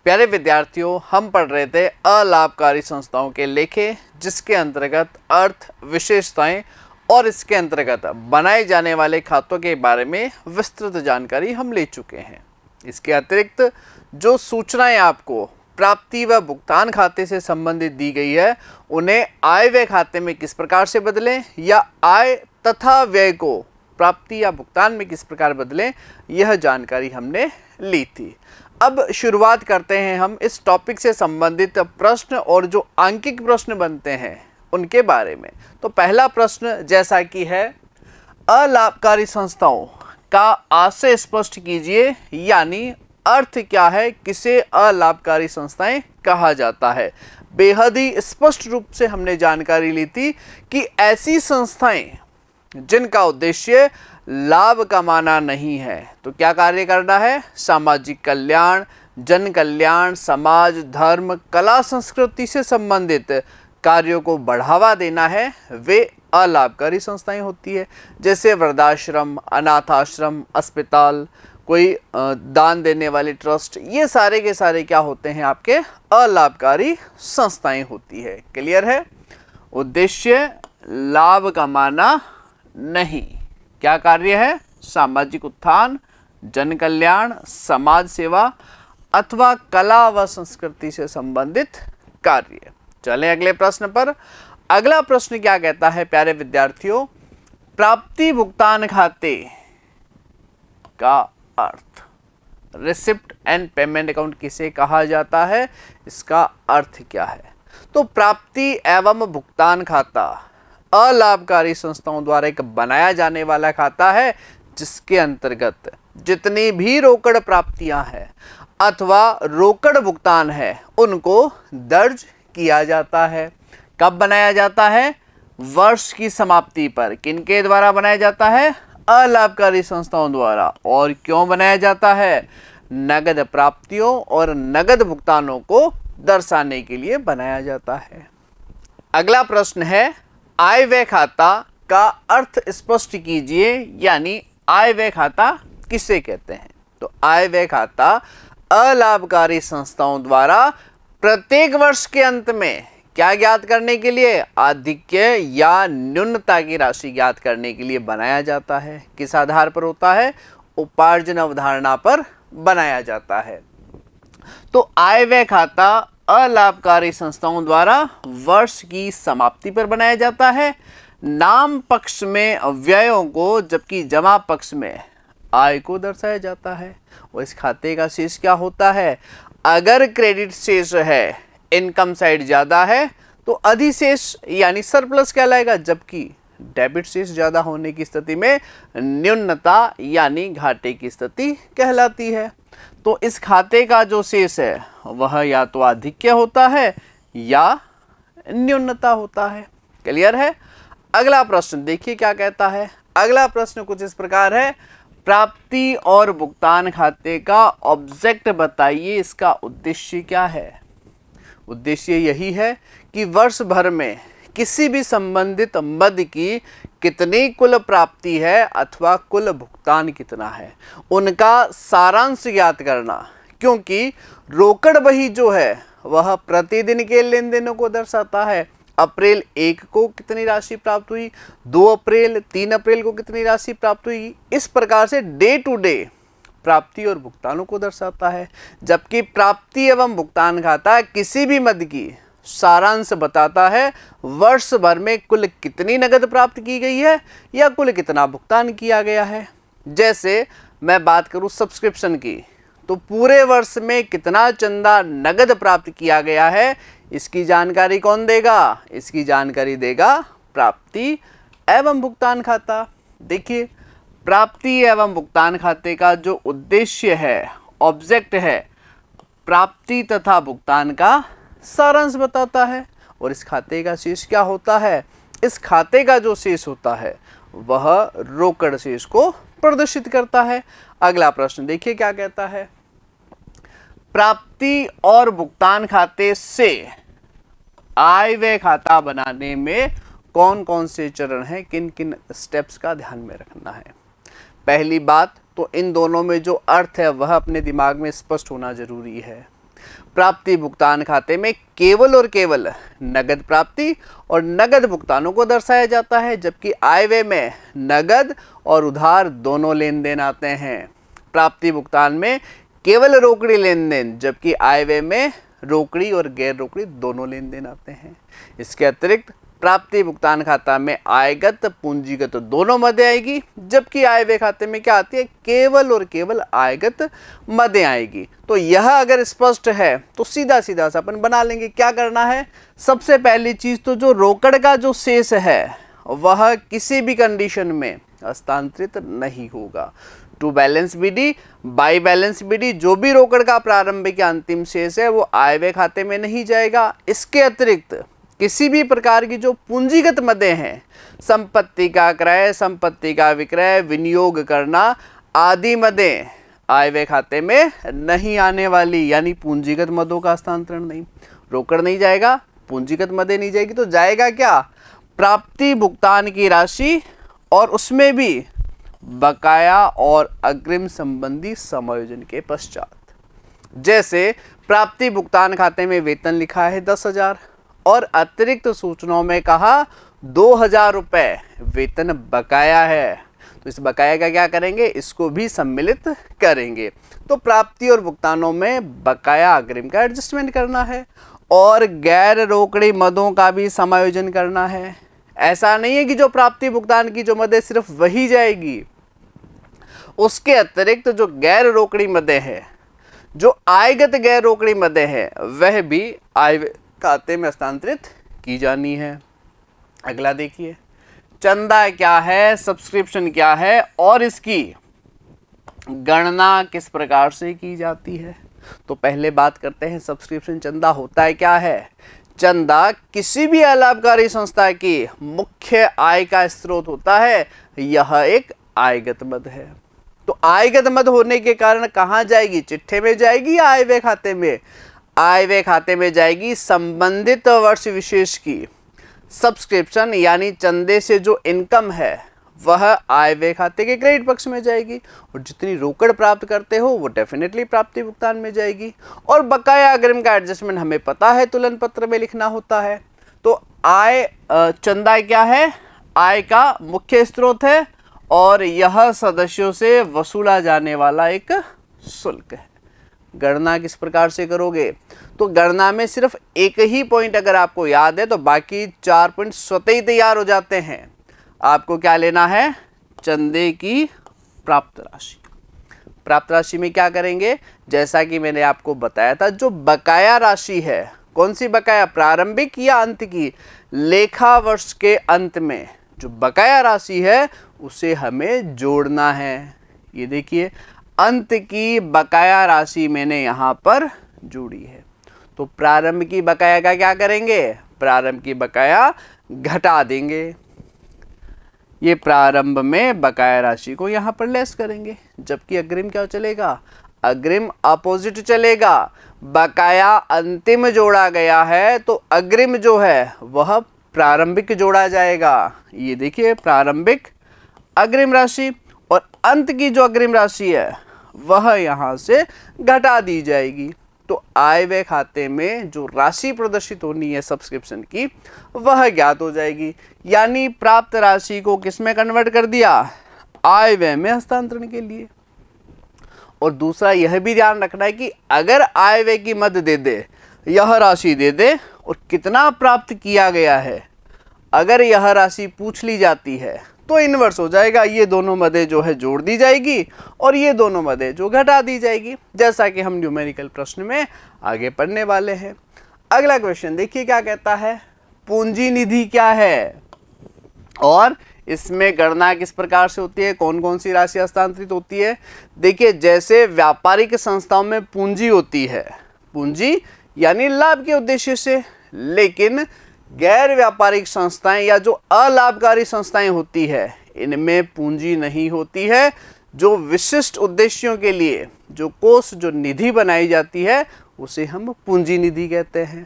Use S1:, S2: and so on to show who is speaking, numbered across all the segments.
S1: प्यारे विद्यार्थियों, हम पढ़ रहे थे अलाभकारी संस्थाओं के लेखे, जिसके अंतर्गत अर्थ, विशेषताएं और इसके अंतर्गत बनाए जाने वाले खातों के बारे में विस्तृत जानकारी हम ले चुके हैं। इसके अतिरिक्त जो सूचनाएं आपको प्राप्ति व भुगतान खाते से संबंधित दी गई है, उन्हें आय व्यय खाते में किस प्रकार से बदलें या आय तथा व्यय को प्राप्ति या भुगतान में किस प्रकार बदलें, यह जानकारी हमने ली थी। अब शुरुआत करते हैं हम इस टॉपिक से संबंधित प्रश्न और जो आंकिक प्रश्न बनते हैं उनके बारे में। तो पहला प्रश्न जैसा कि है, अलाभकारी संस्थाओं का आशय स्पष्ट कीजिए, यानी अर्थ क्या है, किसे अलाभकारी संस्थाएं कहा जाता है। बेहद ही स्पष्ट रूप से हमने जानकारी ली थी कि ऐसी संस्थाएं जिनका उद्देश्य लाभ कमाना नहीं है, तो क्या कार्य करना है, सामाजिक कल्याण, जन कल्याण, समाज, धर्म, कला, संस्कृति से संबंधित कार्यों को बढ़ावा देना है, वे अलाभकारी संस्थाएं होती है। जैसे वृद्धाश्रम, अनाथ आश्रम, अस्पताल, कोई दान देने वाले ट्रस्ट, ये सारे के सारे क्या होते हैं, आपके अलाभकारी संस्थाएं होती है। क्लियर है। उद्देश्य लाभ कमाना नहीं, क्या कार्य है, सामाजिक उत्थान, जन कल्याण, समाज सेवा अथवा कला व संस्कृति से संबंधित कार्य। चलें अगले प्रश्न पर। अगला प्रश्न क्या कहता है प्यारे विद्यार्थियों, प्राप्ति भुगतान खाते का अर्थ, रिसिप्ट एंड पेमेंट अकाउंट किसे कहा जाता है, इसका अर्थ क्या है। तो प्राप्ति एवं भुगतान खाता अलाभकारी संस्थाओं द्वारा एक बनाया जाने वाला खाता है, जिसके अंतर्गत जितनी भी रोकड़ प्राप्तियां हैं अथवा रोकड़ भुगतान है, उनको दर्ज किया जाता है। कब बनाया जाता है, वर्ष की समाप्ति पर। किनके द्वारा बनाया जाता है, अलाभकारी संस्थाओं द्वारा। और क्यों बनाया जाता है, नगद प्राप्तियों और नगद भुगतानों को दर्शाने के लिए बनाया जाता है। अगला प्रश्न है, आय व्यय खाता का अर्थ स्पष्ट कीजिए, यानी आय व्यय खाता किसे कहते हैं। तो आय व्यय खाता अलाभकारी संस्थाओं द्वारा प्रत्येक वर्ष के अंत में क्या ज्ञात करने के लिए, आधिक्य या न्यूनता की राशि ज्ञात करने के लिए बनाया जाता है। किस आधार पर होता है, उपार्जन अवधारणा पर बनाया जाता है। तो आय व्यय खाता अलाभकारी संस्थाओं द्वारा वर्ष की समाप्ति पर बनाया जाता है। नाम पक्ष में व्ययों को, जबकि जमा पक्ष में आय को दर्शाया जाता है। और इस खाते का शेष क्या होता है, अगर क्रेडिट शेष है, इनकम साइड ज़्यादा है, तो अधिशेष यानी सरप्लस कहलाएगा, जबकि डेबिट शेष ज़्यादा होने की स्थिति में न्यूनता यानी घाटे की स्थिति कहलाती है। तो इस खाते का जो शेष है वह या तो आधिक्य होता है या न्यूनता होता है। क्लियर है। अगला प्रश्न देखिए क्या कहता है। अगला प्रश्न कुछ इस प्रकार है, प्राप्ति और भुगतान खाते का ऑब्जेक्ट बताइए, इसका उद्देश्य क्या है। उद्देश्य यही है कि वर्ष भर में किसी भी संबंधित मद की कितनी कुल प्राप्ति है अथवा कुल भुगतान कितना है, उनका सारांश ज्ञात करना। क्योंकि रोकड़ बही जो है वह प्रतिदिन के लेन देनों को दर्शाता है। अप्रैल 1 को कितनी राशि प्राप्त हुई, 2 अप्रैल, 3 अप्रैल को कितनी राशि प्राप्त हुई, इस प्रकार से डे टू डे प्राप्ति और भुगतानों को दर्शाता है। जबकि प्राप्ति एवं भुगतान खाता किसी भी मद की सारांश बताता है, वर्ष भर में कुल कितनी नगद प्राप्त की गई है या कुल कितना भुगतान किया गया है। जैसे मैं बात करूं सब्सक्रिप्शन की, तो पूरे वर्ष में कितना चंदा नगद प्राप्त किया गया है, इसकी जानकारी कौन देगा, इसकी जानकारी देगा प्राप्ति एवं भुगतान खाता। देखिए, प्राप्ति एवं भुगतान खाते का जो उद्देश्य है, ऑब्जेक्ट है, प्राप्ति तथा भुगतान का सारांश बताता है। और इस खाते का शेष क्या होता है, इस खाते का जो शेष होता है वह रोकड़ शेष को प्रदर्शित करता है। अगला प्रश्न देखिए क्या कहता है, प्राप्ति और भुगतान खाते से आय व्यय खाता बनाने में कौन कौन से चरण हैं, किन किन स्टेप्स का ध्यान में रखना है। पहली बात तो इन दोनों में जो अर्थ है वह अपने दिमाग में स्पष्ट होना जरूरी है। प्राप्ति भुगतान खाते में केवल और केवल नगद प्राप्ति और नगद भुगतानों को दर्शाया जाता है, जबकि आय व्यय में नगद और उधार दोनों लेन देन आते हैं। प्राप्ति भुगतान में केवल रोकड़ी लेन देन, जबकि आय व्यय में रोकड़ी और गैर रोकड़ी दोनों लेन देन आते हैं। इसके अतिरिक्त प्राप्ति भुगतान खाता में आयगत पूंजीगत दोनों मदें आएगी, जबकि आय व्यय खाते में क्या आती है, केवल और केवल आयगत मदें आएगी। तो यह अगर स्पष्ट है तो सीधा सीधा सा अपन बना लेंगे। क्या करना है, सबसे पहली चीज तो जो रोकड़ का जो शेष है वह किसी भी कंडीशन में हस्तांतरित नहीं होगा। To balance BD by balance BD जो भी रोकड़ का प्रारंभिक या अंतिम शेष है वो आय व्यय खाते में नहीं जाएगा। इसके अतिरिक्त किसी भी प्रकार की जो पूंजीगत मदें हैं, संपत्ति का क्रय, संपत्ति का विक्रय, विनियोग करना आदि मदें आय व्यय खाते में नहीं आने वाली, यानी पूंजीगत मदों का हस्तांतरण नहीं। रोकड़ नहीं जाएगा, पूंजीगत मदें नहीं जाएगी, तो जाएगा क्या, प्राप्ति भुगतान की राशि और उसमें भी बकाया और अग्रिम संबंधी समायोजन के पश्चात। जैसे प्राप्ति भुगतान खाते में वेतन लिखा है 10,000 और अतिरिक्त सूचनाओं में कहा 2,000 रुपये वेतन बकाया है, तो इस बकाया का क्या करेंगे, इसको भी सम्मिलित करेंगे। तो प्राप्ति और भुगतानों में बकाया अग्रिम का एडजस्टमेंट करना है और गैर रोकड़ी मदों का भी समायोजन करना है। ऐसा नहीं है कि जो प्राप्ति भुगतान की जो मदें सिर्फ वही जाएगी, उसके अतिरिक्त जो गैर रोकड़ी मदें हैं, जो आयगत गैर रोकड़ी मदें हैं, वह भी आय खाते में हस्तांतरित की जानी है। अगला देखिए, चंदा क्या है, सब्सक्रिप्शन क्या है और इसकी गणना किस प्रकार से की जाती है। तो पहले बात करते हैं सब्सक्रिप्शन। चंदा होता है क्या है, चंदा किसी भी अलाभकारी संस्था की मुख्य आय का स्रोत होता है। यह एक आयगत मद है। तो आयगत मद होने के कारण कहाँ जाएगी, चिट्ठे में जाएगी या आय व्यय खाते में, आय व्यय खाते में जाएगी। संबंधित वर्ष विशेष की सब्सक्रिप्शन यानी चंदे से जो इनकम है वह आय व्यय खाते के क्रेडिट पक्ष में जाएगी और जितनी रोकड़ प्राप्त करते हो वो डेफिनेटली प्राप्ति भुगतान में जाएगी। और बकाया अग्रिम का एडजस्टमेंट हमें पता है, तुलन पत्र में लिखना होता है। तो आय चंदा क्या है, आय का मुख्य स्रोत है और यह सदस्यों से वसूला जाने वाला एक शुल्क है। गणना किस प्रकार से करोगे, तो गणना में सिर्फ एक ही पॉइंट अगर आपको याद है तो बाकी 4 पॉइंट स्वतः ही तैयार हो जाते हैं। आपको क्या लेना है, चंदे की प्राप्त राशि। प्राप्त राशि में क्या करेंगे, जैसा कि मैंने आपको बताया था, जो बकाया राशि है, कौन सी बकाया, प्रारंभिक या अंत की, लेखा वर्ष के अंत में जो बकाया राशि है उसे हमें जोड़ना है। ये देखिए, अंत की बकाया राशि मैंने यहाँ पर जोड़ी है। तो प्रारंभ की बकाया का क्या करेंगे, प्रारंभ की बकाया घटा देंगे। ये प्रारंभ में बकाया राशि को यहाँ पर लेस करेंगे, जबकि अग्रिम क्या चलेगा, अग्रिम अपोजिट चलेगा। बकाया अंतिम जोड़ा गया है तो अग्रिम जो है वह प्रारंभिक जोड़ा जाएगा। ये देखिए, प्रारंभिक अग्रिम राशि और अंत की जो अग्रिम राशि है वह यहाँ से घटा दी जाएगी। तो आय व्यय खाते में जो राशि प्रदर्शित होनी है सब्सक्रिप्शन की वह ज्ञात हो जाएगी। यानी प्राप्त राशि को किस में कन्वर्ट कर दिया, आय व्यय में हस्तांतरण के लिए। और दूसरा यह भी ध्यान रखना है कि अगर आय व्यय की मद दे दे, यह राशि दे दे और कितना प्राप्त किया गया है, अगर यह राशि पूछ ली जाती है तो इन्वर्स हो जाएगा। ये दोनों मदें जो है जोड़ दी जाएगी और ये दोनों मदें जो घटा दी जाएगी, जैसा कि हम न्यूमेरिकल प्रश्न में आगे पढ़ने वाले हैं। अगला क्वेश्चन देखिए क्या कहता है, पूंजी निधि क्या है और इसमें गणना किस प्रकार से होती है, कौन कौन सी राशि हस्तांतरित होती है। देखिए, जैसे व्यापारिक संस्थाओं में पूंजी होती है, पूंजी यानी लाभ के उद्देश्य से, लेकिन गैर व्यापारिक संस्थाएं या जो अलाभकारी संस्थाएं होती है इनमें पूंजी नहीं होती है। जो विशिष्ट उद्देश्यों के लिए जो कोष, जो निधि बनाई जाती है उसे हम पूंजी निधि कहते हैं।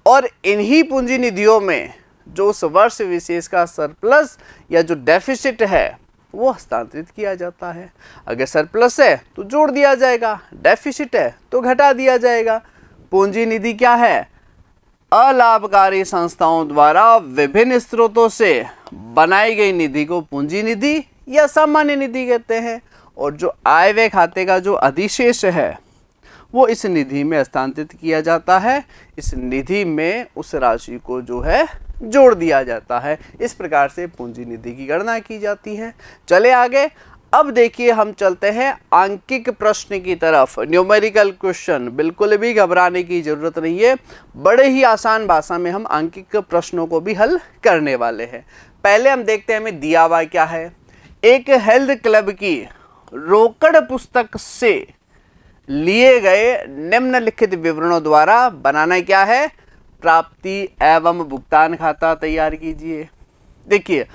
S1: और इन्हीं पूंजी निधियों में जो उस वर्ष विशेष का सरप्लस या जो डेफिसिट है वो हस्तांतरित किया जाता है। अगर सरप्लस है तो जोड़ दिया जाएगा, डेफिसिट है तो घटा दिया जाएगा। पूंजी निधि क्या है? अलाभकारी संस्थाओं द्वारा विभिन्न स्रोतों से बनाई गई निधि को पूंजी निधि या सामान्य निधि कहते हैं। और जो आय व्यय खाते का जो अधिशेष है वो इस निधि में हस्तांतरित किया जाता है। इस निधि में उस राशि को जो है जोड़ दिया जाता है। इस प्रकार से पूंजी निधि की गणना की जाती है। चले आगे। अब देखिए हम चलते हैं आंकिक प्रश्न की तरफ। न्यूमेरिकल क्वेश्चन, बिल्कुल भी घबराने की जरूरत नहीं है। बड़े ही आसान भाषा में हम आंकिक प्रश्नों को भी हल करने वाले हैं। पहले हम देखते हैं हमें दिया हुआ क्या है। एक हेल्थ क्लब की रोकड़ पुस्तक से लिए गए निम्नलिखित विवरणों द्वारा बनाना क्या है? प्राप्ति एवं भुगतान खाता तैयार कीजिए। देखिए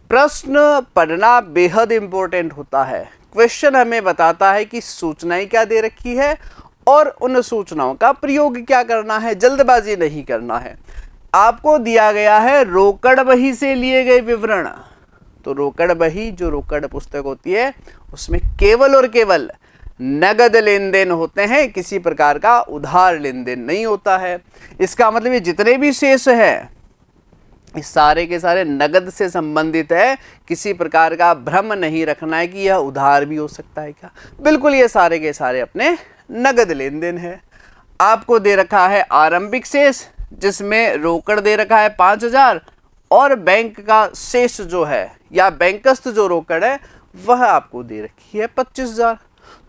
S1: प्रश्न पढ़ना बेहद इंपॉर्टेंट होता है। क्वेश्चन हमें बताता है कि सूचनाएं क्या दे रखी है और उन सूचनाओं का प्रयोग क्या करना है। जल्दबाजी नहीं करना है। आपको दिया गया है रोकड़ बही से लिए गए विवरण। तो रोकड़ बही, जो रोकड़ पुस्तक होती है, उसमें केवल और केवल नगद लेन देन होते हैं, किसी प्रकार का उधार लेन देन नहीं होता है। इसका मतलब ये जितने भी शेष है इस सारे के सारे नगद से संबंधित है। किसी प्रकार का भ्रम नहीं रखना है कि यह उधार भी हो सकता है क्या। बिल्कुल ये सारे के सारे अपने नगद लेन देन है। आपको दे रखा है आरंभिक शेष, जिसमें रोकड़ दे रखा है 5000 और बैंक का शेष जो है या बैंकस्थ जो रोकड़ है वह आपको दे रखी है 25000।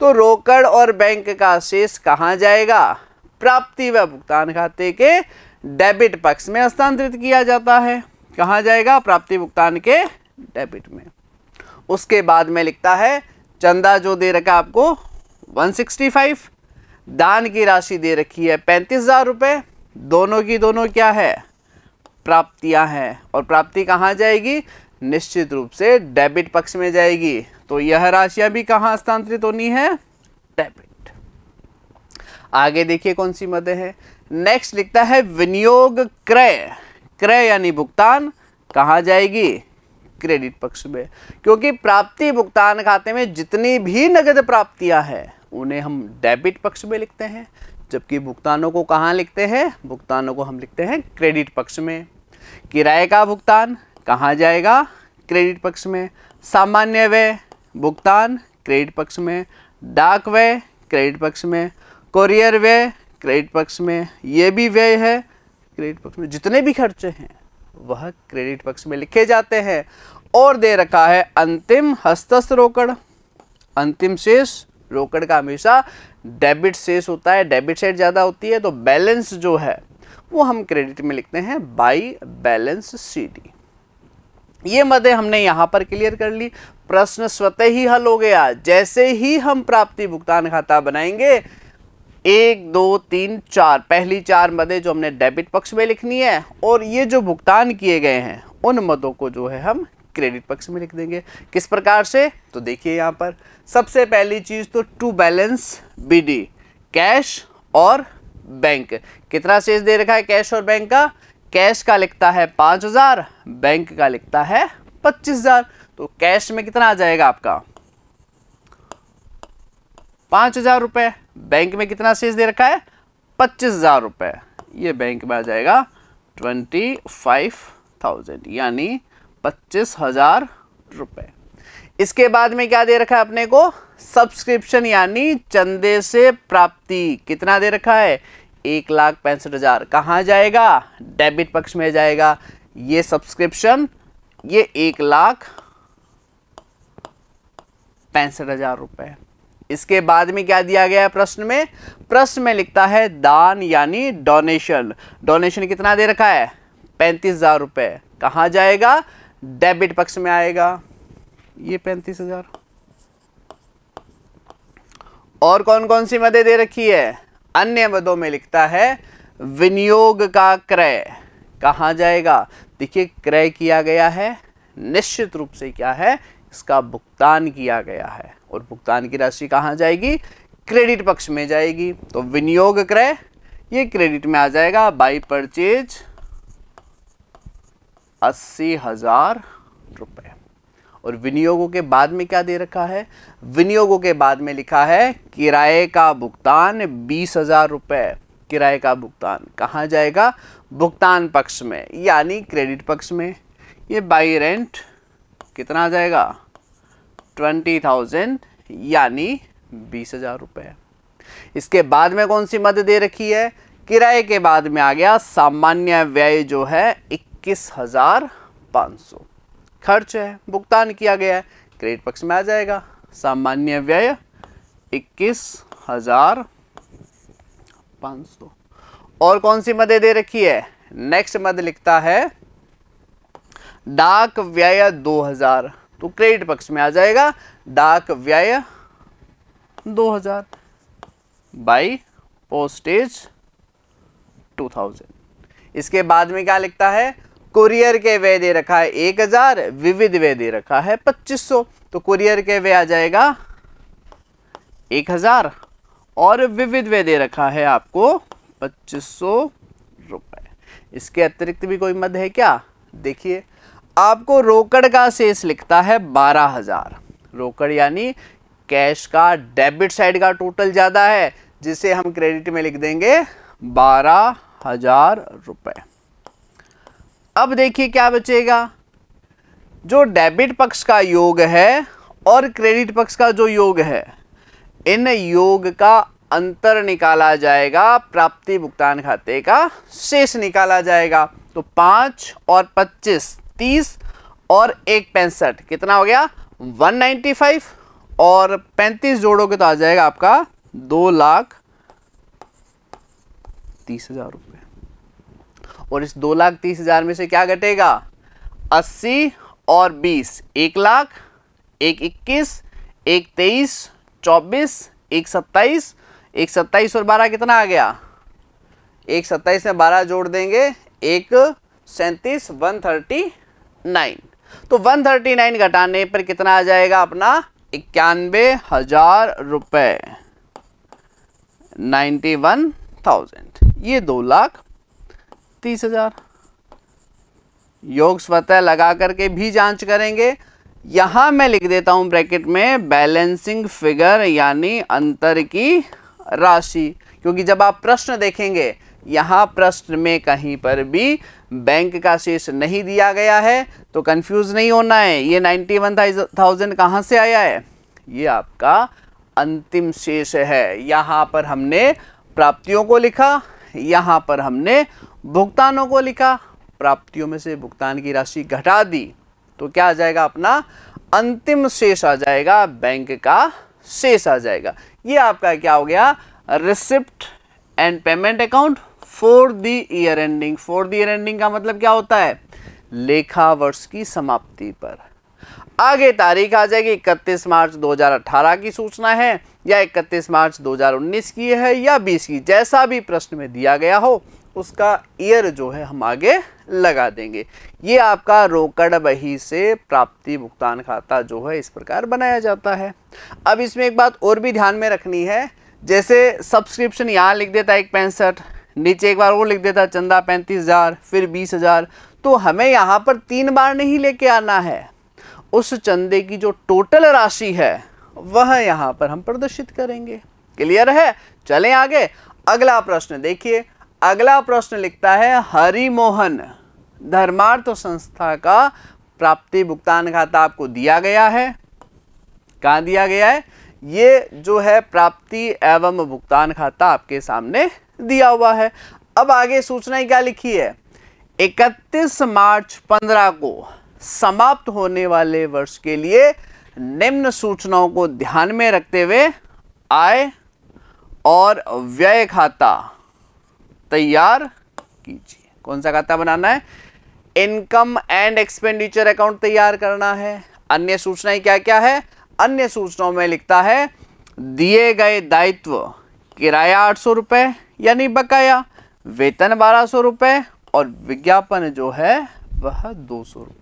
S1: तो रोकड़ और बैंक का शेष कहाँ जाएगा? प्राप्ति व भुगतान खाते के डेबिट पक्ष में हस्तांतरित किया जाता है। कहाँ जाएगा? प्राप्ति भुगतान के डेबिट में। उसके बाद में लिखता है चंदा जो दे रखा आपको 165, दान की राशि दे रखी है 35,000 रुपये। दोनों की दोनों क्या है? प्राप्तियां हैं। और प्राप्ति कहाँ जाएगी? निश्चित रूप से डेबिट पक्ष में जाएगी। तो यह राशियां भी कहाँ हस्तांतरित होनी है? डेबिट। आगे देखिए कौन सी मदें हैं। नेक्स्ट लिखता है विनियोग क्रय। क्रय यानी भुगतान कहाँ जाएगी? क्रेडिट पक्ष में। क्योंकि प्राप्ति भुगतान खाते में जितनी भी नगद प्राप्तियां हैं उन्हें हम डेबिट पक्ष में लिखते हैं, जबकि भुगतानों को कहाँ लिखते हैं? भुगतानों को हम लिखते हैं क्रेडिट पक्ष में। किराए का भुगतान कहाँ जाएगा? क्रेडिट पक्ष में। सामान्य व्यय भुगतान क्रेडिट पक्ष में। डाक व्यय क्रेडिट पक्ष में। कोरियर व्यय क्रेडिट पक्ष में। ये भी व्यय है क्रेडिट पक्ष में। जितने भी खर्चे हैं वह क्रेडिट पक्ष में लिखे जाते हैं। और दे रखा है अंतिम हस्तस्थ रोकड़। अंतिम शेष रोकड़ का हमेशा डेबिट शेष होता है, डेबिट साइड ज़्यादा होती है, तो बैलेंस जो है वो हम क्रेडिट में लिखते हैं बाई बैलेंस CD। ये मदें हमने यहाँ पर क्लियर कर ली। प्रश्न स्वतः ही हल हो गया। जैसे ही हम प्राप्ति भुगतान खाता बनाएंगे 1 2 3 4, पहली 4 मदें जो हमने डेबिट पक्ष में लिखनी है और ये जो भुगतान किए गए हैं उन मदों को जो है हम क्रेडिट पक्ष में लिख देंगे। किस प्रकार से? तो देखिए यहाँ पर सबसे पहली चीज़ तो टू बैलेंस BD, कैश और बैंक। कितना शेष दे रखा है कैश और बैंक का? कैश का लिखता है 5000, बैंक का लिखता है 25000। तो कैश में कितना आ जाएगा आपका? 5000 रुपये। बैंक में कितना शेष दे रखा है? 25000 रुपये। ये बैंक में आ जाएगा 25,000 यानी 25,000 रुपये। इसके बाद में क्या दे रखा है अपने को? सब्सक्रिप्शन यानी चंदे से प्राप्ति। कितना दे रखा है? 1,65,000। कहाँ जाएगा? डेबिट पक्ष में जाएगा। ये सब्सक्रिप्शन ये 1,65,000 रुपये। इसके बाद में क्या दिया गया है प्रश्न में? प्रश्न में लिखता है दान यानी डोनेशन। डोनेशन कितना दे रखा है? 35,000 रुपये। कहाँ जाएगा? डेबिट पक्ष में आएगा। ये 35,000। और कौन कौन सी मदें दे रखी है? अन्य मदों में लिखता है विनियोग का क्रय। कहाँ जाएगा? देखिए क्रय किया गया है, निश्चित रूप से क्या है? इसका भुगतान किया गया है और भुगतान की राशि कहाँ जाएगी? क्रेडिट पक्ष में जाएगी। तो विनियोग क्रय ये क्रेडिट में आ जाएगा। बाई परचेज 80,000 रुपये। और विनियोगों के बाद में क्या दे रखा है? विनियोगों के बाद में लिखा है किराए का भुगतान 20,000 रुपये। किराए का भुगतान कहाँ जाएगा? भुगतान पक्ष में यानी क्रेडिट पक्ष में। ये बाई रेंट कितना आ जाएगा? 20,000 यानी 20,000 रुपये। इसके बाद में कौन सी मद दे रखी है? किराए के बाद में आ गया सामान्य व्यय जो है 21,500। खर्च है, भुगतान किया गया है, क्रेडिट पक्ष में आ जाएगा। सामान्य व्यय 21,500। और कौन सी मदें दे रखी है? नेक्स्ट मद लिखता है डाक व्यय 2,000, तो क्रेडिट पक्ष में आ जाएगा डाक व्यय 2,000 बाई पोस्टेज 2,000। इसके बाद में क्या लिखता है? कुरियर के व्यय दे रखा है 1,000, विविध व्यय दे रखा है 2,500, तो कुरियर के व्यय आ जाएगा 1,000 और विविध व्यय दे रखा है आपको 2,500 रुपए। इसके अतिरिक्त भी कोई मद है क्या? देखिए, आपको रोकड़ का शेष लिखता है 12,000। रोकड़ यानी कैश का डेबिट साइड का टोटल ज़्यादा है, जिसे हम क्रेडिट में लिख देंगे 12,000 रुपए। अब देखिए क्या बचेगा? जो डेबिट पक्ष का योग है और क्रेडिट पक्ष का जो योग है, इन योग का अंतर निकाला जाएगा, प्राप्ति भुगतान खाते का शेष निकाला जाएगा। तो 5 और 25 30 और 1 65 कितना हो गया? 195 और 35 जोड़ोगे तो आ जाएगा आपका 2,30,000 रुपये। और इस 2,30,000 में से क्या घटेगा? 80 और 20 1 लाख, 1 21, 1 23, 24, 1 27, 1 27 और 12 कितना आ गया? 1 27 में 12 जोड़ देंगे 1 37, 139। तो 139 घटाने पर कितना आ जाएगा अपना? 91,000 रुपये, 91,000। ये 2,30,000। योग स्वतः लगा करके भी जांच करेंगे। यहां मैं लिख देता हूं ब्रैकेट में बैलेंसिंग फिगर यानी अंतर की राशि, क्योंकि जब आप प्रश्न देखेंगे यहाँ प्रश्न में कहीं पर भी बैंक का शेष नहीं दिया गया है, तो कंफ्यूज नहीं होना है। ये 91,000 कहाँ से आया है? ये आपका अंतिम शेष है। यहाँ पर हमने प्राप्तियों को लिखा, यहाँ पर हमने भुगतानों को लिखा। प्राप्तियों में से भुगतान की राशि घटा दी तो क्या आ जाएगा? अपना अंतिम शेष आ जाएगा, बैंक का शेष आ जाएगा। ये आपका क्या हो गया? Receipt and payment account for the year ending. For the year ending का मतलब क्या होता है? लेखा वर्ष की समाप्ति पर। आगे तारीख आ जाएगी 31 मार्च 2018 की सूचना है, या 31 मार्च 2019 की है, या 20 की, जैसा भी प्रश्न में दिया गया हो उसका ईयर जो है हम आगे लगा देंगे। ये आपका रोकड़ बही से प्राप्ति भुगतान खाता जो है इस प्रकार बनाया जाता है। अब इसमें एक बात और भी ध्यान में रखनी है, जैसे सब्सक्रिप्शन यहाँ लिख देता है 165, नीचे एक बार वो लिख देता चंदा 35,000, फिर 20,000, तो हमें यहाँ पर 3 बार नहीं लेके आना है। उस चंदे की जो टोटल राशि है वह यहाँ पर हम प्रदर्शित करेंगे। क्लियर है? चलें आगे। अगला प्रश्न देखिए। अगला प्रश्न लिखता है हरिमोहन धर्मार्थ संस्था का प्राप्ति भुगतान खाता आपको दिया गया है। कहाँ दिया गया है? ये जो है प्राप्ति एवं भुगतान खाता आपके सामने दिया हुआ है। अब आगे सूचना क्या लिखी है? 31 मार्च 15 को समाप्त होने वाले वर्ष के लिए निम्न सूचनाओं को ध्यान में रखते हुए आय और व्यय खाता तैयार कीजिए। कौन सा खाता बनाना है? इनकम एंड एक्सपेंडिचर अकाउंट तैयार करना है। अन्य सूचनाएं क्या क्या है? अन्य सूचनाओं में लिखता है दिए गए दायित्व किराया 800 रुपए यानी बकाया, वेतन 1200 रुपए और विज्ञापन जो है वह 200 रुपए।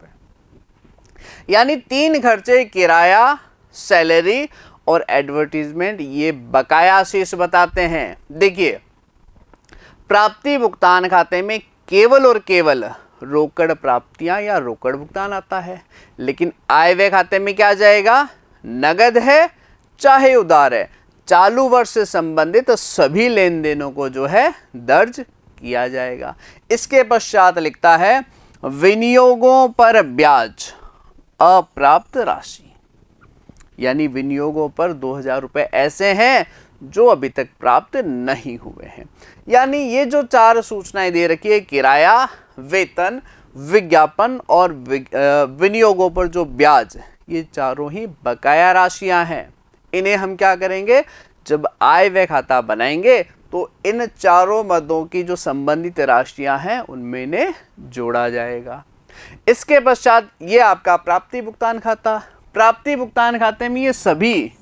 S1: यानी 3 खर्चे किराया, सैलरी और एडवर्टीजमेंट ये बकाया शेष बताते हैं। देखिए, प्राप्ति भुगतान खाते में केवल और केवल रोकड़ प्राप्तियां या रोकड़ भुगतान आता है, लेकिन आय व्यय खाते में क्या आ जाएगा? नगद है चाहे उधार है, चालू वर्ष से संबंधित सभी लेन देनों को जो है दर्ज किया जाएगा। इसके पश्चात लिखता है विनियोगों पर ब्याज अप्राप्त राशि, यानी विनियोगों पर 2000 रुपये ऐसे हैं जो अभी तक प्राप्त नहीं हुए हैं। यानी ये जो 4 सूचनाएं दे रखी है, किराया, वेतन, विज्ञापन और विनियोगों पर जो ब्याज, ये चारों ही बकाया राशियां हैं। इन्हें हम क्या करेंगे, जब आय व्यय खाता बनाएंगे तो इन चारों मदों की जो संबंधित राशियां हैं उनमें इन्हें जोड़ा जाएगा। इसके पश्चात ये आपका प्राप्ति भुगतान खाता। प्राप्ति भुगतान खाते में ये सभी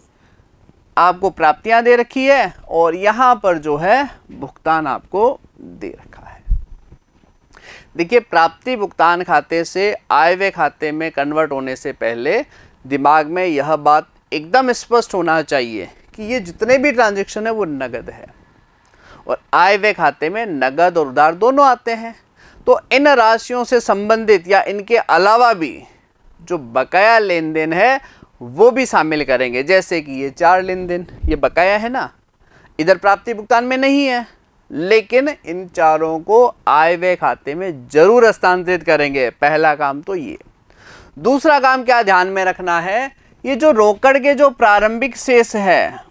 S1: आपको प्राप्तियां दे रखी है और यहां पर जो है भुगतान आपको दे रखा है। देखिए, प्राप्ति भुगतान खाते से आय व्यय खाते में कन्वर्ट होने से पहले दिमाग में यह बात एकदम स्पष्ट होना चाहिए कि ये जितने भी ट्रांजैक्शन है वो नगद है और आय व्यय खाते में नगद और उधार दोनों आते हैं। तो इन राशियों से संबंधित या इनके अलावा भी जो बकाया लेन देन है वो भी शामिल करेंगे। जैसे कि ये 4 लेन देन ये बकाया है ना, इधर प्राप्ति भुगतान में नहीं है, लेकिन इन चारों को आय व्यय खाते में जरूर हस्तांतरित करेंगे। पहला काम तो ये। दूसरा काम क्या ध्यान में रखना है, ये जो रोकड़ के जो प्रारंभिक शेष है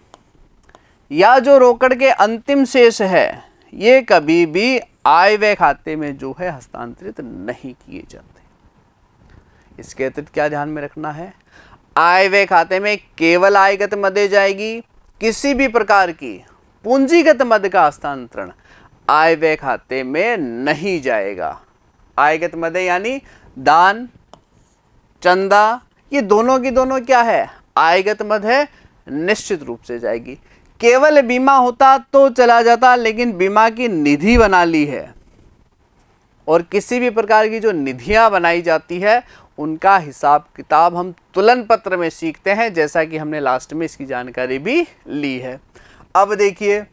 S1: या जो रोकड़ के अंतिम शेष है, ये कभी भी आय व्यय खाते में जो है हस्तांतरित नहीं किए जाते। इसके अतिरिक्त क्या ध्यान में रखना है, आय व्यय खाते में केवल आयगत मदें जाएगी। किसी भी प्रकार की पूंजीगत मद का हस्तांतरण आय व्यय खाते में नहीं जाएगा। आयगत मदें यानी दान, चंदा, ये दोनों की दोनों क्या है, आयगत मद है, निश्चित रूप से जाएगी। केवल बीमा होता तो चला जाता, लेकिन बीमा की निधि बना ली है और किसी भी प्रकार की जो निधियां बनाई जाती है उनका हिसाब किताब हम तुलन पत्र में सीखते हैं, जैसा कि हमने लास्ट में इसकी जानकारी भी ली है। अब देखिए,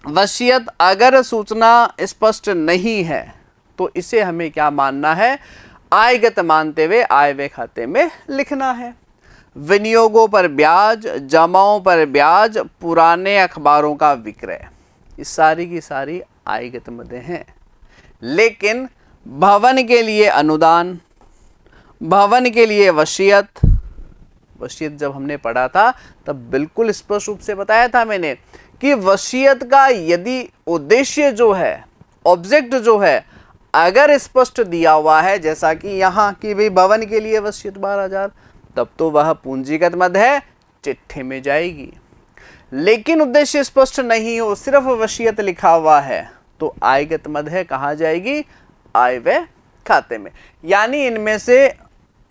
S1: वसीयत अगर सूचना स्पष्ट नहीं है तो इसे हमें क्या मानना है, आयगत मानते हुए आय व्यय खाते में लिखना है। विनियोगों पर ब्याज, जमाओं पर ब्याज, पुराने अखबारों का विक्रय, ये सारी की सारी आयगत मदें हैं। लेकिन भवन के लिए अनुदान, भवन के लिए वसीयत, वसीयत जब हमने पढ़ा था तब बिल्कुल स्पष्ट रूप से बताया था मैंने कि वसीयत का यदि उद्देश्य जो है, ऑब्जेक्ट जो है, अगर स्पष्ट दिया हुआ है, जैसा कि यहाँ की भी भवन के लिए वसीयत 12,000, तब तो वह पूंजीगत मद है, चिट्ठे में जाएगी। लेकिन उद्देश्य स्पष्ट नहीं हो, सिर्फ वसीयत लिखा हुआ है, तो आयगत मद है, कहाँ जाएगी, आय व्यय खाते में। यानी इनमें से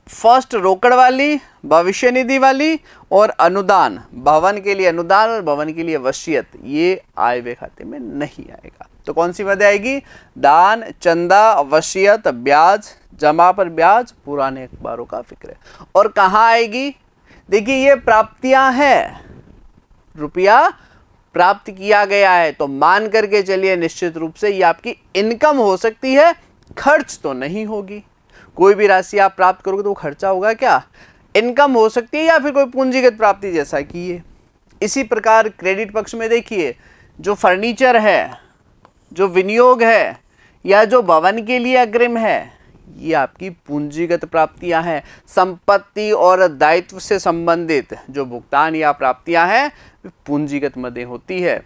S1: फर्स्ट रोकड़ वाली, भविष्य निधि वाली और अनुदान, भवन के लिए अनुदान और भवन के लिए वसीयत, ये आय व्यय खाते में नहीं आएगा। तो कौन सी मदें आएगी, दान, चंदा, वसीयत, ब्याज, जमा पर ब्याज, पुराने अखबारों का विक्रय। और कहाँ आएगी, देखिए ये प्राप्तियां हैं, रुपया प्राप्त किया गया है, तो मान करके चलिए निश्चित रूप से ये आपकी इनकम हो सकती है, खर्च तो नहीं होगी। कोई भी राशि आप प्राप्त करोगे तो वो खर्चा होगा क्या, इनकम हो सकती है, या फिर कोई पूंजीगत प्राप्ति जैसा कि ये। इसी प्रकार क्रेडिट पक्ष में देखिए, जो फर्नीचर है, जो विनियोग है, या जो भवन के लिए अग्रिम है, ये आपकी पूंजीगत प्राप्तियां हैं। संपत्ति और दायित्व से संबंधित जो भुगतान या प्राप्तियां हैं पूंजीगत मदें होती है,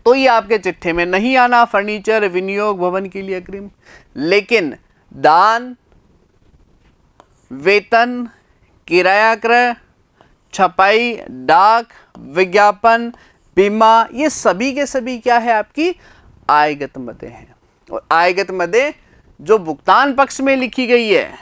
S1: तो ये आपके चिट्ठे में नहीं आना, फर्नीचर, विनियोग, भवन के लिए अग्रिम। लेकिन दान, वेतन, किराया क्रय, छपाई, डाक, विज्ञापन, बीमा, ये सभी के सभी क्या है, आपकी आयगत मदें हैं। और आयगत मदें जो भुगतान पक्ष में लिखी गई है,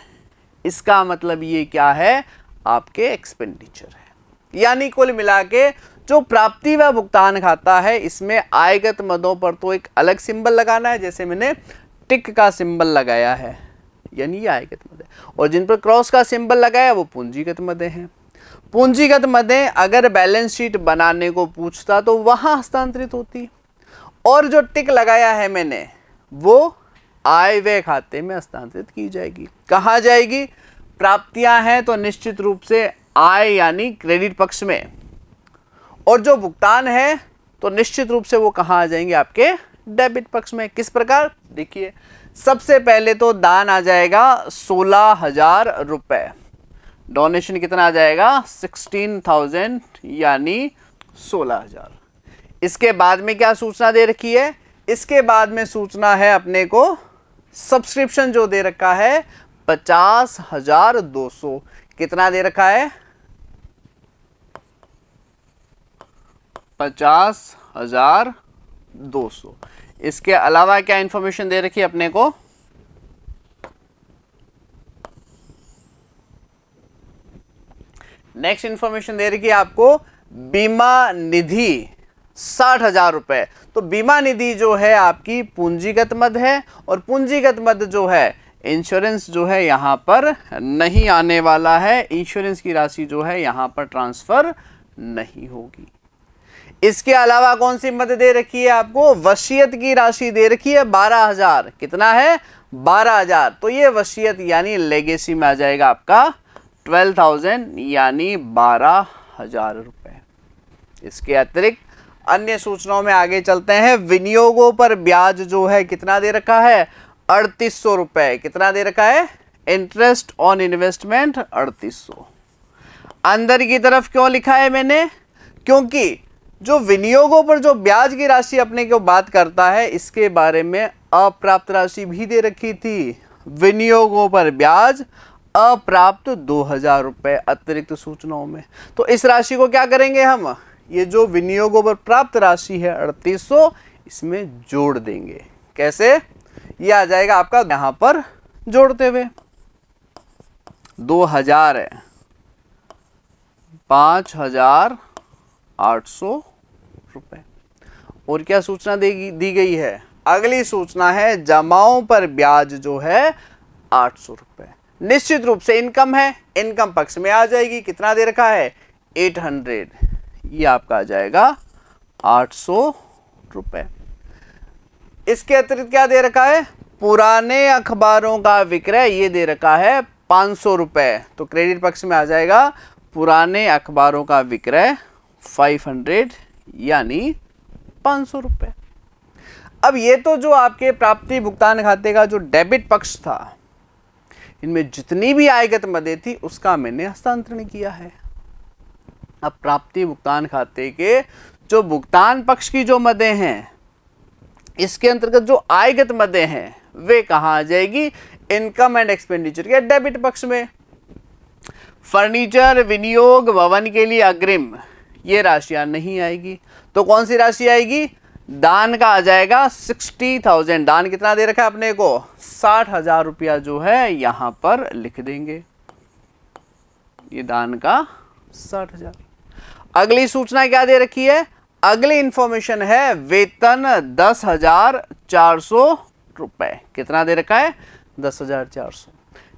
S1: इसका मतलब ये क्या है, आपके एक्सपेंडिचर है। यानी कुल मिला के जो प्राप्ति व भुगतान खाता है, इसमें आयगत मदों पर तो एक अलग सिंबल लगाना है, जैसे मैंने टिक का सिंबल लगाया है, यानी ये आयगत मदें, और जिन पर क्रॉस का सिंबल लगाया वो पूंजीगत मदें हैं। पूंजीगत मदें अगर बैलेंस शीट बनाने को पूछता तो वहां हस्तांतरित होती, और जो टिक लगाया है मैंने वो आय व्यय खाते में हस्तांतरित की जाएगी। कहाँ जाएगी, प्राप्तियां हैं तो निश्चित रूप से आय यानी क्रेडिट पक्ष में, और जो भुगतान है तो निश्चित रूप से वो कहाँ आ जाएंगे, आपके डेबिट पक्ष में। किस प्रकार, देखिए सबसे पहले तो दान आ जाएगा 16,000 रुपए, डोनेशन कितना आ जाएगा 16,000 यानी 16,000। इसके बाद में क्या सूचना दे रखी है, इसके बाद में सूचना है अपने को सब्सक्रिप्शन जो दे रखा है 50,200, कितना दे रखा है 50,200। इसके अलावा क्या इंफॉर्मेशन दे रखी है अपने को, नेक्स्ट इंफॉर्मेशन दे रखी है आपको बीमा निधि 60,000 रुपए। तो बीमा निधि जो है आपकी पूंजीगत मद है, और पूंजीगत मद जो है इंश्योरेंस जो है यहां पर नहीं आने वाला है, इंश्योरेंस की राशि जो है यहां पर ट्रांसफर नहीं होगी। इसके अलावा कौन सी मद दे रखी है आपको, वसीयत की राशि दे रखी है 12,000, कितना है 12,000। तो ये वसीयत यानी लेगेसी में आ जाएगा आपका 12,000 यानी 12,000 रुपए। इसके अतिरिक्त अन्य सूचनाओं में आगे चलते हैं। विनियोगों पर ब्याज जो है कितना दे रखा है 3,800 रुपए, कितना दे रखा है इंटरेस्ट ऑन इन्वेस्टमेंट 3,800। अंदर की तरफ क्यों लिखा है मैंने, क्योंकि जो विनियोगों पर जो ब्याज की राशि अपने को बात करता है, इसके बारे में अप्राप्त राशि भी दे रखी थी। विनियोगों पर ब्याज अप्राप्त 2,000 रुपए अतिरिक्त सूचनाओं में। तो इस राशि को क्या करेंगे हम, ये जो विनियोगों पर प्राप्त राशि है 3,800, इसमें जोड़ देंगे। कैसे, ये आ जाएगा आपका यहां पर जोड़ते हुए 2,000 है 5,800 रुपए। और क्या सूचना दी गई है, अगली सूचना है जमाओं पर ब्याज जो है 800 रुपए। निश्चित रूप से इनकम है, इनकम पक्ष में आ जाएगी, कितना दे रखा है 800, ये आपका आ जाएगा 800 रुपए। इसके अतिरिक्त क्या दे रखा है, पुराने अखबारों का विक्रय, ये दे रखा है 500 रुपए। तो क्रेडिट पक्ष में आ जाएगा पुराने अखबारों का विक्रय 500 यानी 500 रुपए। अब ये तो जो आपके प्राप्ति भुगतान खाते का जो डेबिट पक्ष था, इनमें जितनी भी आयगत मदें थी उसका मैंने हस्तांतरण किया है। अब प्राप्ति भुगतान खाते के जो भुगतान पक्ष की जो मदें हैं, इसके अंतर्गत जो आयगत मदें हैं वे कहाँ आ जाएगी, इनकम एंड एक्सपेंडिचर के डेबिट पक्ष में। फर्नीचर विनियोग भवन के लिए अग्रिम, ये राशियां नहीं आएगी। तो कौन सी राशि आएगी, दान का आ जाएगा 60,000। दान कितना दे रखा है अपने को 60,000 रुपया जो है यहां पर लिख देंगे, ये दान का 60,000। अगली सूचना क्या दे रखी है, अगली इंफॉर्मेशन है वेतन 10,400 रुपए, कितना दे रखा है 10,400।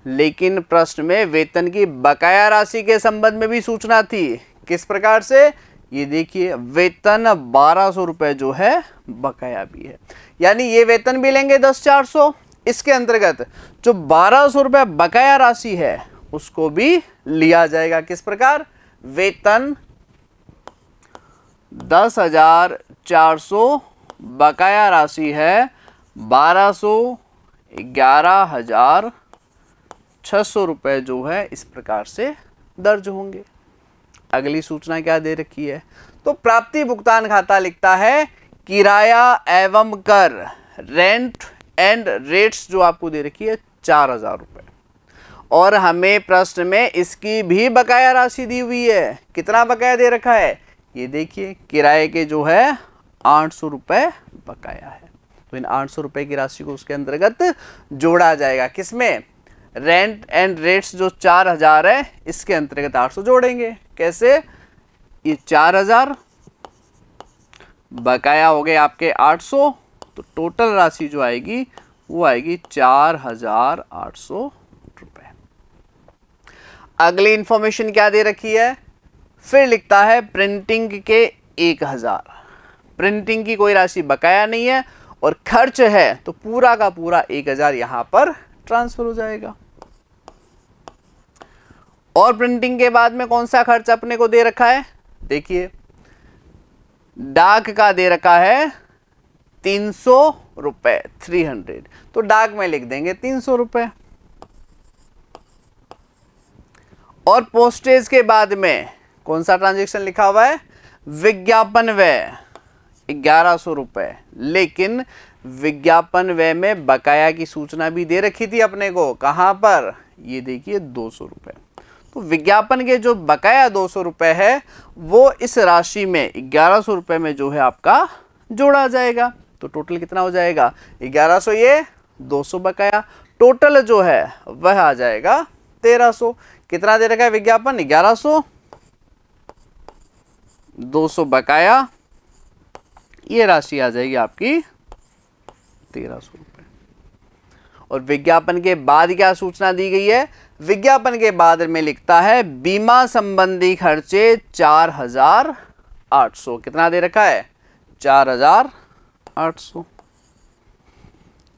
S1: लेकिन प्रश्न में वेतन की बकाया राशि के संबंध में भी सूचना थी। किस प्रकार से, ये देखिए वेतन 1,200 रुपए जो है बकाया भी है, यानी ये वेतन भी लेंगे 10,400, इसके अंतर्गत जो 1,200 रुपए बकाया राशि है उसको भी लिया जाएगा। किस प्रकार, वेतन 10,400 बकाया राशि है 1,200 11,600 रुपए जो है इस प्रकार से दर्ज होंगे। अगली सूचना क्या दे रखी है, तो प्राप्ति भुगतान खाता लिखता है किराया एवं कर, रेंट एंड रेट्स जो आपको दे रखी है 4,000 रुपए, और हमें प्रश्न में इसकी भी बकाया राशि दी हुई है। कितना बकाया दे रखा है, ये देखिए किराए के जो है 800 रुपए बकाया है। तो इन 800 रुपए की राशि को उसके अंतर्गत जोड़ा जाएगा। किसमें, रेंट एंड रेट्स जो 4,000 है इसके अंतर्गत 800 जोड़ेंगे। कैसे, ये 4,000 बकाया हो गए आपके 800, तो टोटल राशि जो आएगी वो आएगी 4,800 रुपए। अगली इंफॉर्मेशन क्या दे रखी है, फिर लिखता है प्रिंटिंग के 1,000। प्रिंटिंग की कोई राशि बकाया नहीं है और खर्च है तो पूरा का पूरा 1,000 यहां पर ट्रांसफर हो जाएगा। और प्रिंटिंग के बाद में कौन सा खर्च अपने को दे रखा है, देखिए डाक का दे रखा है 300 रुपए, 300, तो डाक में लिख देंगे 300 रुपए। और पोस्टेज के बाद में कौन सा ट्रांजैक्शन लिखा हुआ है? विज्ञापन व्यय 1100 रुपए, लेकिन विज्ञापन व्यय में बकाया की सूचना भी दे रखी थी अपने को, कहां पर? ये देखिए 200 रुपए। तो विज्ञापन के जो बकाया 200 रुपए है वो इस राशि में 1100 रुपए में जो है आपका जोड़ा जाएगा। तो टोटल कितना हो जाएगा? 1100, ये 200 बकाया, टोटल जो है वह आ जाएगा 1300। कितना दे रखा है विज्ञापन? 1100, 200 बकाया, ये राशि आ जाएगी आपकी 1300 रुपए। और विज्ञापन के बाद क्या सूचना दी गई है? विज्ञापन के बाद में लिखता है बीमा संबंधी खर्चे 4800। कितना दे रखा है? 4800।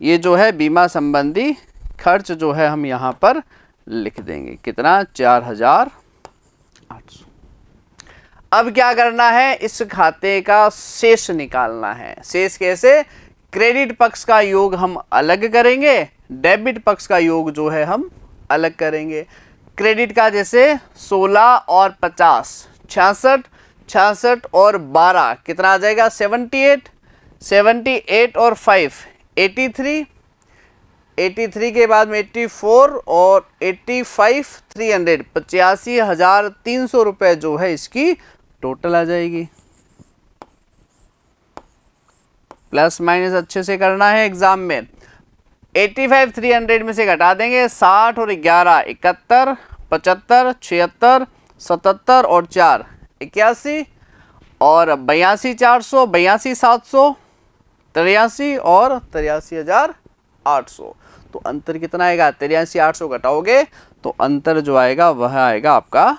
S1: ये जो है बीमा संबंधी खर्च जो है हम यहां पर लिख देंगे। कितना? 4800। अब क्या करना है? इस खाते का शेष निकालना है। शेष कैसे? क्रेडिट पक्ष का योग हम अलग करेंगे, डेबिट पक्ष का योग जो है हम अलग करेंगे। क्रेडिट का जैसे 16 और 50, 66, 66 और 12 कितना आ जाएगा? 78, 78 और 5 83, 83 के बाद में 84 और 85 300, 85,300 रुपए जो है इसकी टोटल आ जाएगी। प्लस माइनस अच्छे से करना है एग्जाम में। 85 300 में से घटा देंगे 60 और 11 71, 75, 76, 77 और 4 81 और 82 400, 82 700, 83 और 83,800। तो अंतर कितना आएगा? 83,800 घटाओगे तो अंतर जो आएगा वह आएगा आपका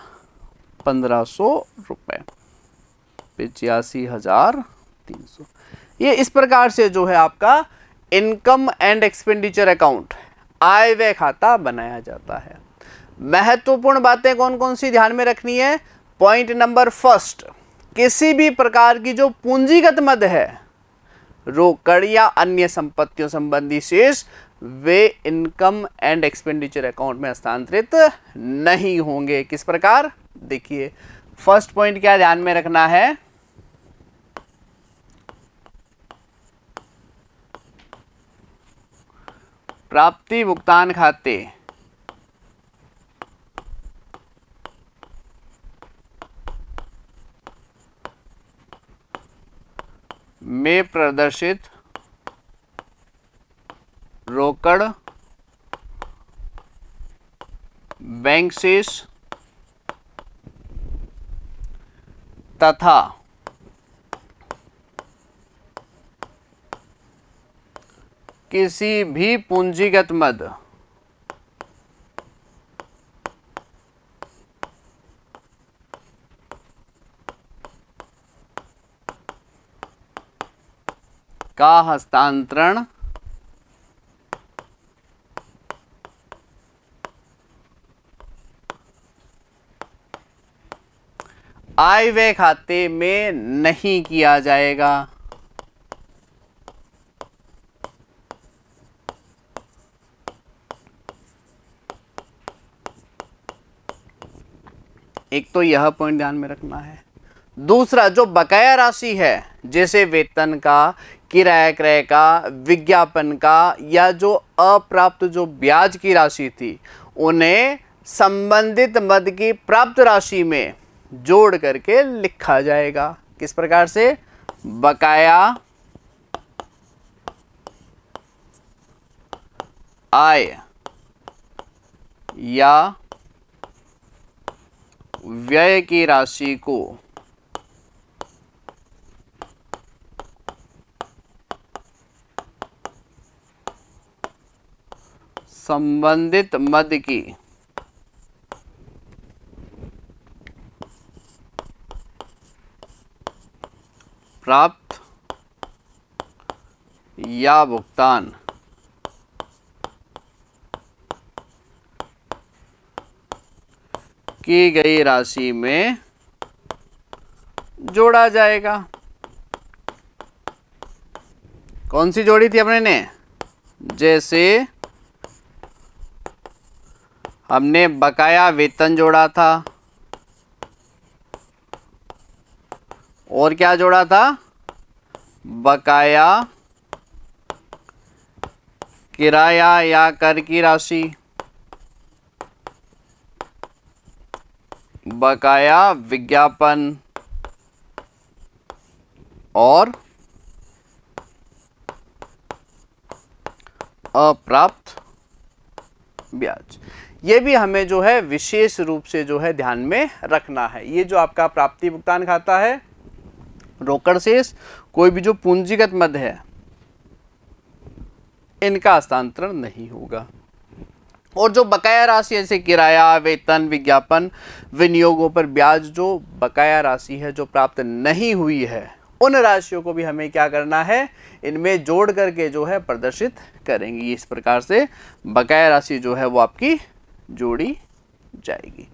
S1: 1500 रुपए, 85,300। ये इस प्रकार से जो है आपका इनकम एंड एक्सपेंडिचर अकाउंट, आय व्यय खाता बनाया जाता है। महत्वपूर्ण बातें कौन कौन सी ध्यान में रखनी है? पॉइंट नंबर फर्स्ट, किसी भी प्रकार की जो पूंजीगत मद है, रोकड़ या अन्य संपत्तियों संबंधी शेष, वे इनकम एंड एक्सपेंडिचर अकाउंट में हस्तांतरित नहीं होंगे। किस प्रकार? देखिए फर्स्ट पॉइंट क्या ध्यान में रखना है? प्राप्ति भुगतान खाते में प्रदर्शित रोकड़ बैंक शेष तथा किसी भी पूंजीगत मद का हस्तांतरण आय व्यय खाते में नहीं किया जाएगा। एक तो यह पॉइंट ध्यान में रखना है। दूसरा, जो बकाया राशि है जैसे वेतन का, किराया क्रय का, विज्ञापन का, या जो अप्राप्त जो ब्याज की राशि थी, उन्हें संबंधित मद की प्राप्त राशि में जोड़ करके लिखा जाएगा। किस प्रकार से? बकाया आय या व्यय की राशि को संबंधित मद की प्राप्त या भुगतान की गई राशि में जोड़ा जाएगा। कौन सी जोड़ी थी अपने ने? जैसे हमने बकाया वेतन जोड़ा था, और क्या जोड़ा था? बकाया किराया या कर की राशि, बकाया विज्ञापन और अप्राप्त ब्याज। ये भी हमें जो है विशेष रूप से जो है ध्यान में रखना है। ये जो आपका प्राप्ति भुगतान खाता है, रोकड़ शेष, कोई भी जो पूंजीगत मद है, इनका हस्तांतरण नहीं होगा। और जो बकाया राशि जैसे किराया, वेतन, विज्ञापन, विनियोगों पर ब्याज, जो बकाया राशि है जो प्राप्त नहीं हुई है, उन राशियों को भी हमें क्या करना है? इनमें जोड़ करके जो है प्रदर्शित करेंगे। इस प्रकार से बकाया राशि जो है वो आपकी जोड़ी जाएगी।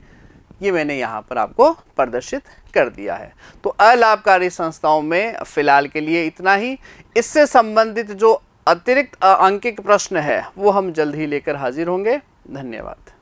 S1: ये मैंने यहाँ पर आपको प्रदर्शित कर दिया है। तो अलाभकारी संस्थाओं में फिलहाल के लिए इतना ही। इससे संबंधित जो अतिरिक्त अंकित प्रश्न है वो हम जल्द ही लेकर हाजिर होंगे। धन्यवाद।